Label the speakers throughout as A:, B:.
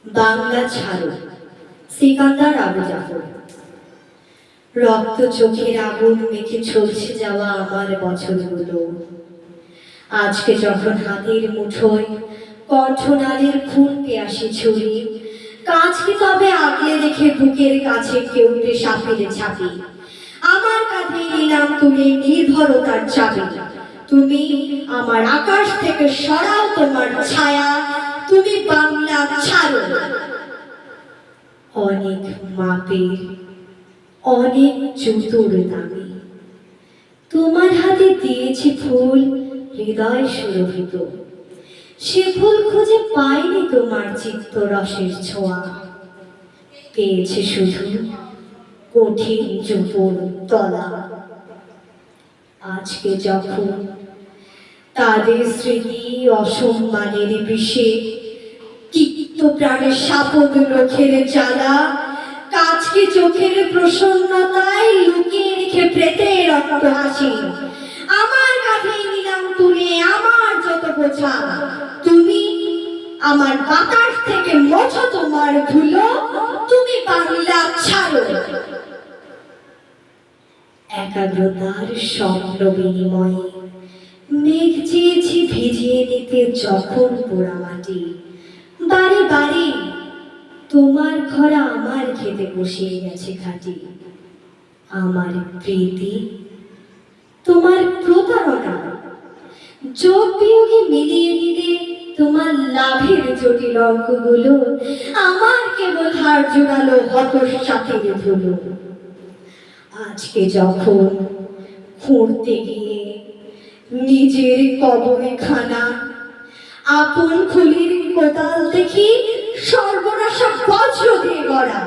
A: বাংলা ছাড়ো সিকান্দার আবু জাফর। রক্ত চোখের আগুন মেখে চলছে যাওয়া আমার বছরগুলো আজকে যখন হাতের মুঠোয় কণ্ঠনালীর খুন পেয়াসি ছুরি কাঁচকে তবে আগলে রেখে বুকের কাছে কেউটে সাপেরে ছাপি আমার কাঁধে নিলাম তুমি নির্ভরতার চাবি। তুমি আমার আকাশ থেকে সরাও তোমার ছায়া, তুমি বাংলা ছাড়ো। অনেক মাপের অনেক জুতোর দামি তোমার হাতে দিয়েছি ফুল হৃদয় সুরভিত, সে ফুল খুঁজে পাইনি তোমার চিত্তরসের ছোঁয়া, পেয়েছে শুধু কঠিন জুতোর তলা। আজকে যখন তাদের স্মৃতি অসম্মানের বিষে তিক্ত প্রাণের শাপদ লোকের জ্বালা কাজকে চোখের প্রসন্নতায় লুকিয়ে রেখে প্রেতের রক্ত হাসি আমার কাঁধে নিলাম তুলে আমার যত বোঝা। তুমি আমার বাতাস থেকে মোছো তোমার ধুলো, তুমি বাংলা ছাড়ো। একাগ্রতার স্বপ্ন বিনিময়ে মেঘ চেয়েছি ভিজিয়ে নিতে যখন পোড়ামাটি বারে বারে তোমার ঘরা আমার খেতে বসিয়ে গেছে খাটি। আমার প্রীতি তোমার প্রতারণা যোগ বিয়োগে মিলিয়ে নিলে তোমার লাভের জটিল অঙ্কগুলো আমার কেবল হার জোড়ালো হতসাথের ধুলো। আজকে যখন খুঁড়তে গিয়ে নিজের কবরে খানা আপন খুলির কোদাল দেখি সর্বনাশা বজ্র দিয়ে গড়া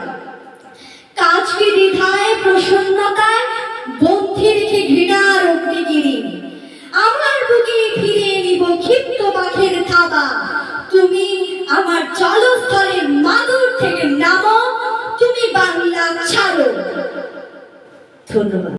A: কাজকে দ্বিধায় প্রসন্নতায় বন্ধি রেখে ঘৃণার অগ্নিগিরি আমার বুকে ফিরে নিব ক্ষিপ্ত পাখের থাবা। তুমি আমার জলস্থলের মাদুর থেকে নামো, তুমি বাংলা ছাড়ো। ধন্যবাদ।